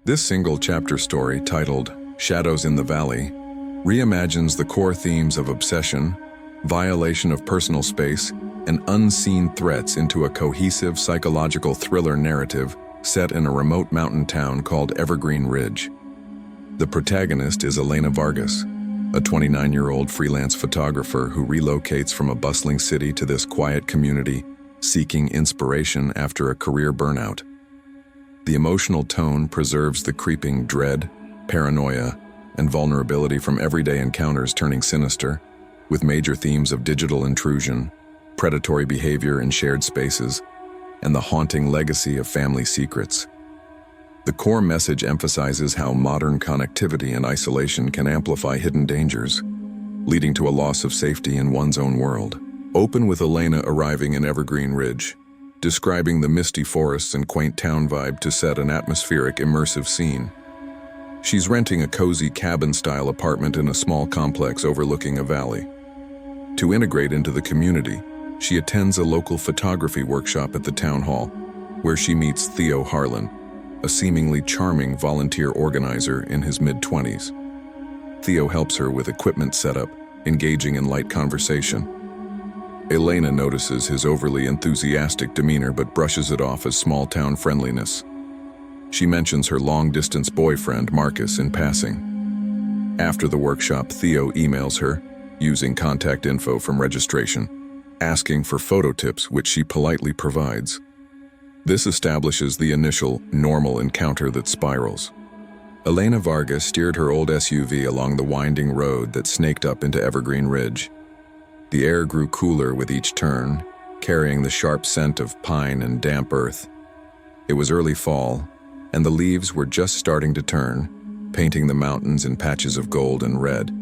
This single-chapter story, titled Shadows in the Valley, reimagines the core themes of obsession, violation of personal space, and unseen threats into a cohesive psychological thriller narrative set in a remote mountain town called Evergreen Ridge. The protagonist is Elena Vargas, a 29-year-old freelance photographer who relocates from a bustling city to this quiet community, seeking inspiration after a career burnout. The emotional tone preserves the creeping dread, paranoia, and vulnerability from everyday encounters turning sinister, with major themes of digital intrusion, predatory behavior in shared spaces, and the haunting legacy of family secrets. The core message emphasizes how modern connectivity and isolation can amplify hidden dangers, leading to a loss of safety in one's own world. Open with Elena arriving in Evergreen Ridge, describing the misty forests and quaint town vibe to set an atmospheric, immersive scene. She's renting a cozy cabin-style apartment in a small complex overlooking a valley. To integrate into the community, she attends a local photography workshop at the town hall, where she meets Theo Harlan, a seemingly charming volunteer organizer in his mid-20s. Theo helps her with equipment setup, engaging in light conversation. Elena notices his overly enthusiastic demeanor but brushes it off as small-town friendliness. She mentions her long-distance boyfriend, Marcus, in passing. After the workshop, Theo emails her, using contact info from registration, asking for photo tips, which she politely provides. This establishes the initial, normal encounter that spirals. Elena Vargas steered her old SUV along the winding road that snaked up into Evergreen Ridge. The air grew cooler with each turn, carrying the sharp scent of pine and damp earth. It was early fall, and the leaves were just starting to turn, painting the mountains in patches of gold and red.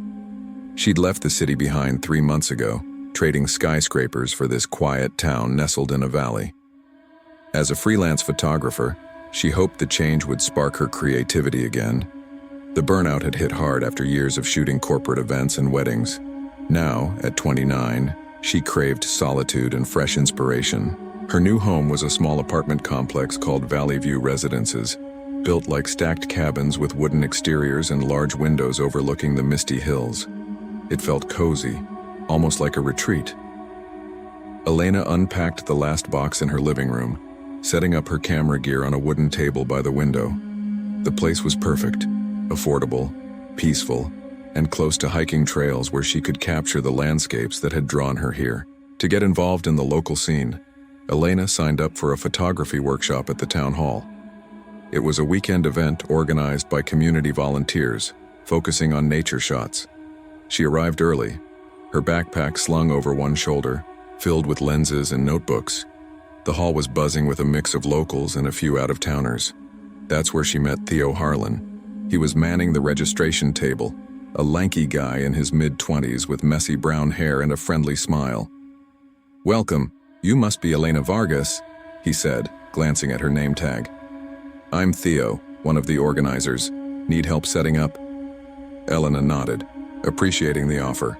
She'd left the city behind 3 months ago, trading skyscrapers for this quiet town nestled in a valley. As a freelance photographer, she hoped the change would spark her creativity again. The burnout had hit hard after years of shooting corporate events and weddings. Now, at 29, she craved solitude and fresh inspiration. Her new home was a small apartment complex called Valley View Residences, built like stacked cabins with wooden exteriors and large windows overlooking the misty hills. It felt cozy, almost like a retreat. Elena unpacked the last box in her living room, setting up her camera gear on a wooden table by the window. The place was perfect, affordable, peaceful, and close to hiking trails where she could capture the landscapes that had drawn her here. To get involved in the local scene, Elena signed up for a photography workshop at the town hall. It was a weekend event organized by community volunteers, focusing on nature shots. She arrived early, her backpack slung over one shoulder, filled with lenses and notebooks. The hall was buzzing with a mix of locals and a few out-of-towners. That's where she met Theo Harlan. He was manning the registration table, a lanky guy in his mid-20s with messy brown hair and a friendly smile. "Welcome, you must be Elena Vargas," he said, glancing at her name tag. "I'm Theo, one of the organizers. Need help setting up?" Elena nodded, appreciating the offer.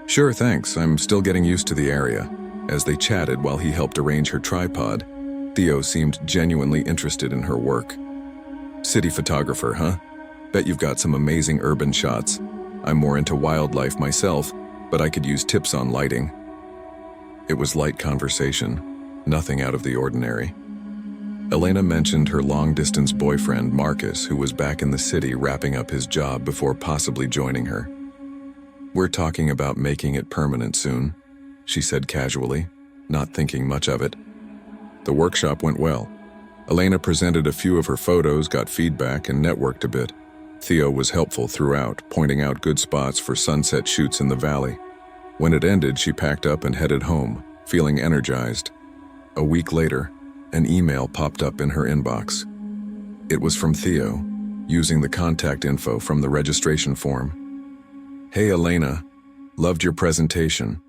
"Sure, thanks, I'm still getting used to the area." As they chatted while he helped arrange her tripod, Theo seemed genuinely interested in her work. "City photographer, huh? Bet you've got some amazing urban shots. I'm more into wildlife myself, but I could use tips on lighting." It was light conversation, nothing out of the ordinary. Elena mentioned her long-distance boyfriend, Marcus, who was back in the city wrapping up his job before possibly joining her. "We're talking about making it permanent soon," she said casually, not thinking much of it. The workshop went well. Elena presented a few of her photos, got feedback, and networked a bit. Theo was helpful throughout, pointing out good spots for sunset shoots in the valley. When it ended, she packed up and headed home, feeling energized. A week later, an email popped up in her inbox. It was from Theo, using the contact info from the registration form. "Hey Elena, loved your presentation.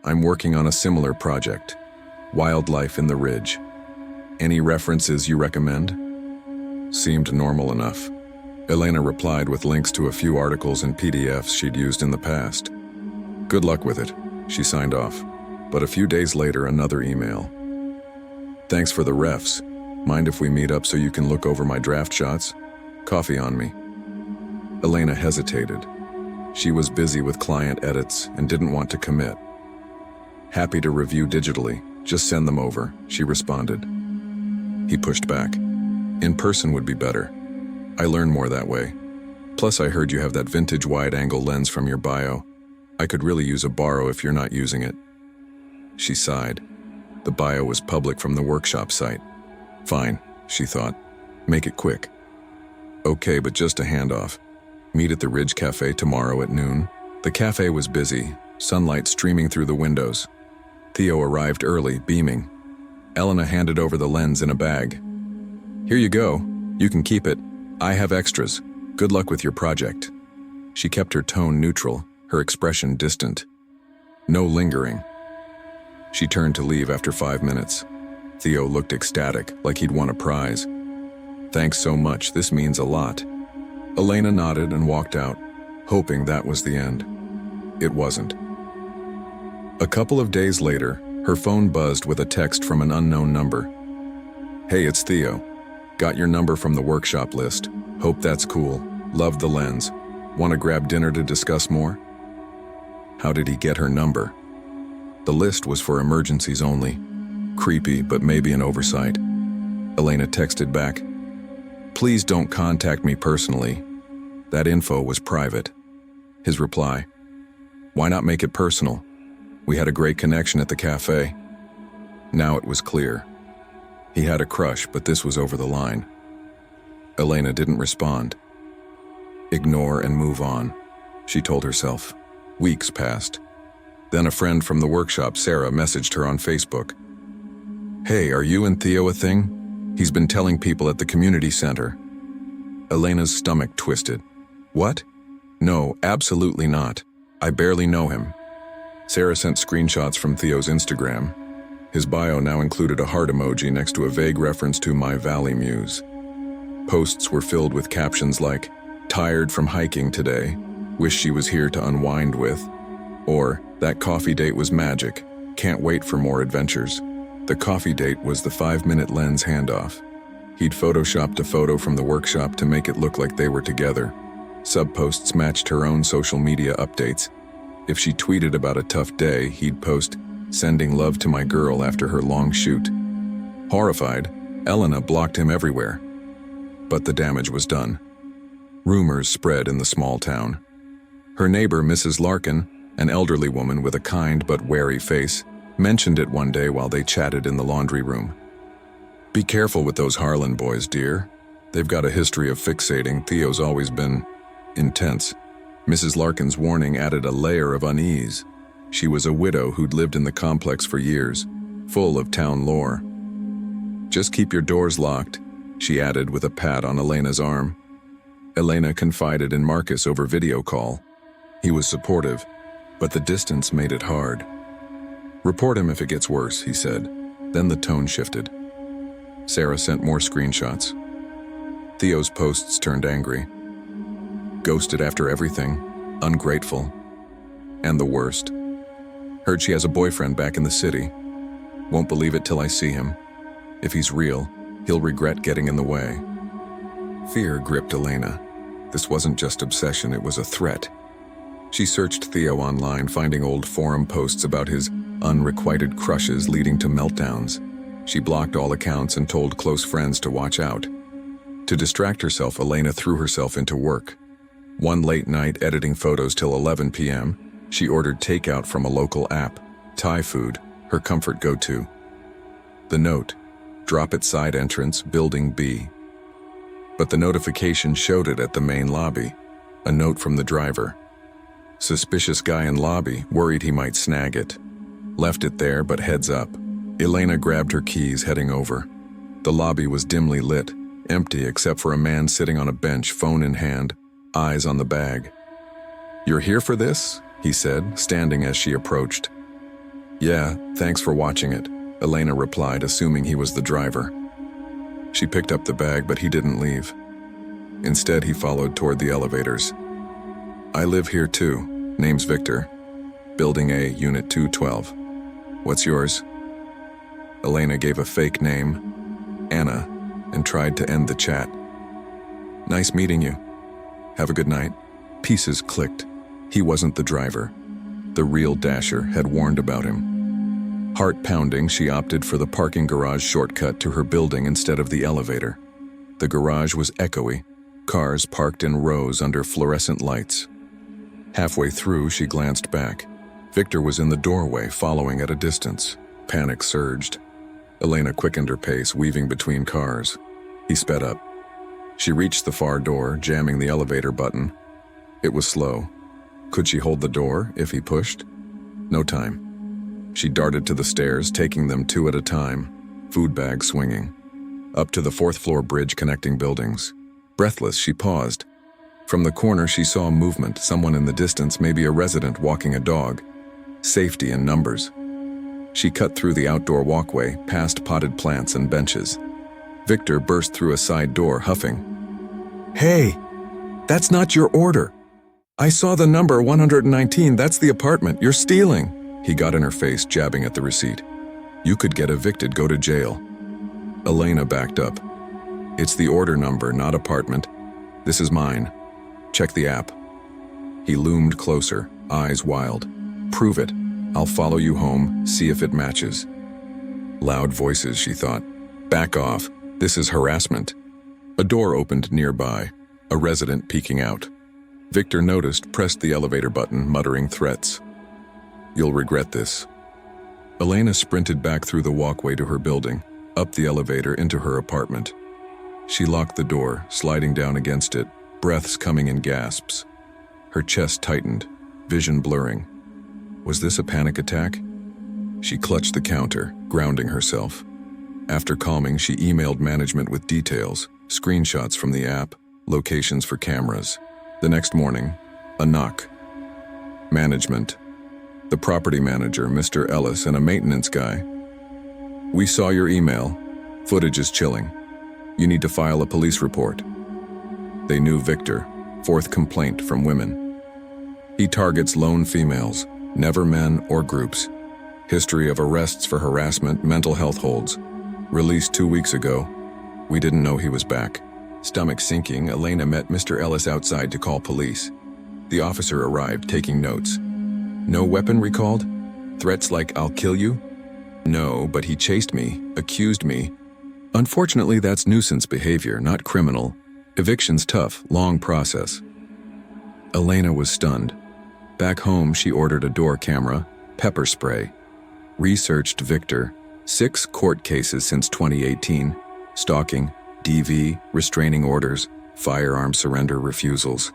I'm working on a similar project, Wildlife in the Ridge. Any references you recommend?" Seemed normal enough. Elena replied with links to a few articles and PDFs she'd used in the past. "Good luck with it," she signed off. But a few days later, another email. "Thanks for the refs. Mind if we meet up so you can look over my draft shots? Coffee on me. Elena hesitated. She was busy with client edits and didn't want to commit. Happy to review digitally, just send them over, she responded. He pushed back. In person would be better. I learn more that way. Plus I heard you have that vintage wide-angle lens from your bio. I could really use a borrow if you're not using it. She sighed. The bio was public from the workshop site. Fine, she thought. Make it quick. Okay, but just a handoff. Meet at the Ridge Cafe tomorrow at noon. The cafe was busy, sunlight streaming through the windows. Theo arrived early, beaming. Elena handed over the lens in a bag. Here you go. You can keep it. I have extras. Good luck with your project. She kept her tone neutral, her expression distant. No lingering. She turned to leave after 5 minutes. Theo looked ecstatic, like he'd won a prize. Thanks so much, this means a lot. Elena nodded and walked out, hoping that was the end. It wasn't. A couple of days later, her phone buzzed with a text from an unknown number. Hey, it's Theo. Got your number from the workshop list. Hope that's cool. Love the lens. Want to grab dinner to discuss more? How did he get her number? The list was for emergencies only. Creepy, but maybe an oversight. Elena texted back. Please don't contact me personally. That info was private. His reply. Why not make it personal? We had a great connection at the cafe. Now it was clear. He had a crush, but this was over the line. Elena didn't respond. Ignore and move on, she told herself. Weeks passed. Then a friend from the workshop, Sarah, messaged her on Facebook. Hey, are you and Theo a thing? He's been telling people at the community center. Elena's stomach twisted. What? No, absolutely not. I barely know him. Sarah sent screenshots from Theo's Instagram. His bio now included a heart emoji next to a vague reference to My Valley Muse. Posts were filled with captions like, tired from hiking today, wish she was here to unwind with, or that coffee date was magic, can't wait for more adventures. The coffee date was the 5-minute lens handoff. He'd photoshopped a photo from the workshop to make it look like they were together. Subposts matched her own social media updates. If she tweeted about a tough day, he'd post, sending love to my girl after her long shoot. Horrified, Elena blocked him everywhere. But the damage was done. Rumors spread in the small town. Her neighbor, Mrs. Larkin, an elderly woman with a kind but wary face, mentioned it one day while they chatted in the laundry room. Be careful with those Harlan boys, dear. They've got a history of fixating. Theo's always been intense. Mrs. Larkin's warning added a layer of unease. She was a widow who'd lived in the complex for years, full of town lore. Just keep your doors locked, she added with a pat on Elena's arm. Elena confided in Marcus over video call. He was supportive, but the distance made it hard. Report him if it gets worse, he said. Then the tone shifted. Sarah sent more screenshots. Theo's posts turned angry. Ghosted after everything, ungrateful, and the worst. Heard she has a boyfriend back in the city. Won't believe it till I see him. If he's real, he'll regret getting in the way. Fear gripped Elena. This wasn't just obsession, it was a threat. She searched Theo online, finding old forum posts about his unrequited crushes leading to meltdowns. She blocked all accounts and told close friends to watch out. To distract herself, Elena threw herself into work. One late night, editing photos till 11 p.m., she ordered takeout from a local app, Thai food, her comfort go-to. The note, drop at side entrance, building B. But the notification showed it at the main lobby, a note from the driver. Suspicious guy in lobby, worried he might snag it. Left it there, but heads up. Elena grabbed her keys, heading over. The lobby was dimly lit, empty except for a man sitting on a bench, phone in hand, eyes on the bag. You're here for this? He said, standing as she approached. Yeah, thanks for watching it, Elena replied, assuming he was the driver. She picked up the bag, but he didn't leave. Instead, he followed toward the elevators. I live here too. Name's Victor. Building A, Unit 212. What's yours? Elena gave a fake name. Anna, and tried to end the chat. "Nice meeting you. Have a good night." Pieces clicked. He wasn't the driver. The real Dasher had warned about him. Heart pounding, she opted for the parking garage shortcut to her building instead of the elevator. The garage was echoey, cars parked in rows under fluorescent lights. Halfway through, she glanced back. Victor was in the doorway, following at a distance. Panic surged. Elena quickened her pace, weaving between cars. He sped up. She reached the far door, jamming the elevator button. It was slow. Could she hold the door if he pushed? No time. She darted to the stairs, taking them two at a time, food bag swinging. Up to the fourth-floor bridge connecting buildings. Breathless, she paused. From the corner, she saw movement, someone in the distance, maybe a resident walking a dog. Safety in numbers. She cut through the outdoor walkway, past potted plants and benches. Victor burst through a side door, huffing. "Hey, that's not your order. I saw the number 119, that's the apartment, you're stealing." He got in her face, jabbing at the receipt. "You could get evicted, go to jail." Elena backed up. "It's the order number, not apartment. This is mine. Check the app." He loomed closer, eyes wild. "Prove it. I'll follow you home, see if it matches." Loud voices, she thought. "Back off. This is harassment." A door opened nearby, a resident peeking out. Victor noticed, pressed the elevator button, muttering threats. "You'll regret this." Elena sprinted back through the walkway to her building, up the elevator into her apartment. She locked the door, sliding down against it, breaths coming in gasps. Her chest tightened, vision blurring. Was this a panic attack? She clutched the counter, grounding herself. After calming, she emailed management with details, screenshots from the app, locations for cameras. The next morning, a knock. Management. The property manager, Mr. Ellis, and a maintenance guy. "We saw your email. Footage is chilling. You need to file a police report." They knew Victor, fourth complaint from women. He targets lone females, never men or groups. History of arrests for harassment, mental health holds. Released 2 weeks ago. We didn't know he was back. Stomach sinking, Elena met Mr. Ellis outside to call police. The officer arrived, taking notes. "No weapon recalled? Threats like 'I'll kill you'?" "No, but he chased me, accused me." "Unfortunately, that's nuisance behavior, not criminal. Eviction's tough, long process." Elena was stunned. Back home, she ordered a door camera, pepper spray. Researched Victor. 6 court cases since 2018. Stalking, DV, restraining orders, firearm surrender refusals.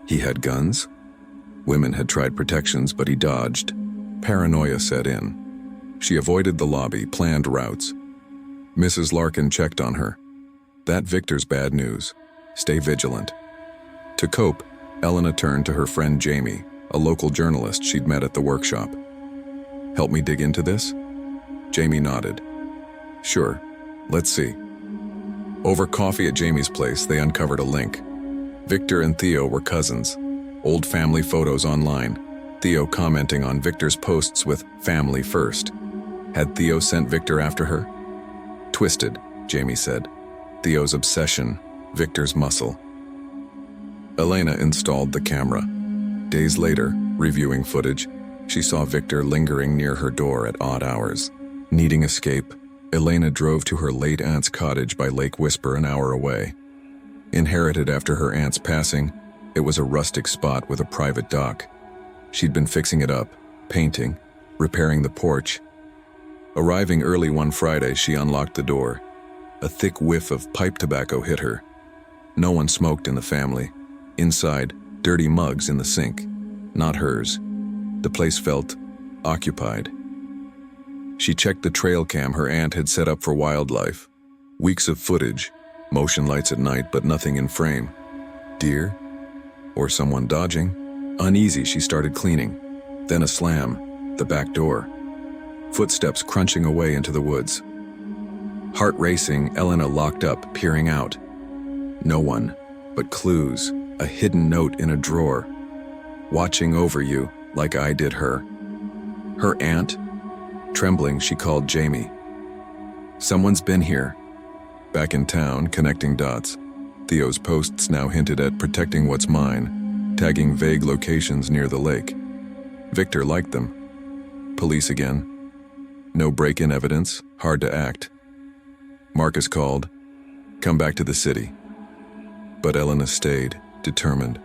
He had guns? Women had tried protections, but he dodged. Paranoia set in. She avoided the lobby, planned routes. Mrs. Larkin checked on her. "That Victor's bad news. Stay vigilant." To cope, Elena turned to her friend Jamie, a local journalist she'd met at the workshop. "Help me dig into this?" Jamie nodded. "Sure, let's see." Over coffee at Jamie's place, they uncovered a link. Victor and Theo were cousins. Old family photos online. Theo commenting on Victor's posts with "family first." Had Theo sent Victor after her? "Twisted," Jamie said. Theo's obsession, Victor's muscle. Elena installed the camera. Days later, reviewing footage, she saw Victor lingering near her door at odd hours. Needing escape, Elena drove to her late aunt's cottage by Lake Whisper, an hour away. Inherited after her aunt's passing, it was a rustic spot with a private dock. She'd been fixing it up, painting, repairing the porch. Arriving early one Friday, she unlocked the door. A thick whiff of pipe tobacco hit her. No one smoked in the family. Inside, dirty mugs in the sink. Not hers. The place felt occupied. She checked the trail cam her aunt had set up for wildlife. Weeks of footage, motion lights at night, but nothing in frame. Deer? Or someone dodging? Uneasy, she started cleaning. Then a slam, the back door. Footsteps crunching away into the woods. Heart racing, Elena locked up, peering out. No one, but clues, a hidden note in a drawer. Watching over you, like I did her. Her aunt? Trembling, she called Jamie. "Someone's been here." Back in town, connecting dots. Theo's posts now hinted at protecting what's mine, tagging vague locations near the lake. Victor liked them. Police again. No break-in evidence, hard to act. Marcus called. Come back to the city. But Elena stayed, determined.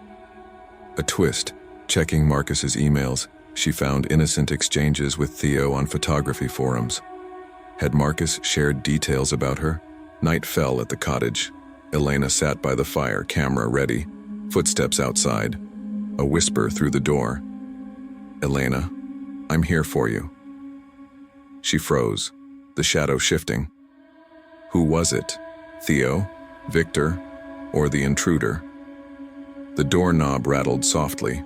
A twist. Checking Marcus's emails, she found innocent exchanges with Theo on photography forums. Had Marcus shared details about her? Night fell at the cottage. Elena sat by the fire, camera ready. Footsteps outside. A whisper through the door. Elena, I'm here for you. She froze, the shadow shifting. Who was it? Theo? Victor? Or the intruder? The doorknob rattled softly.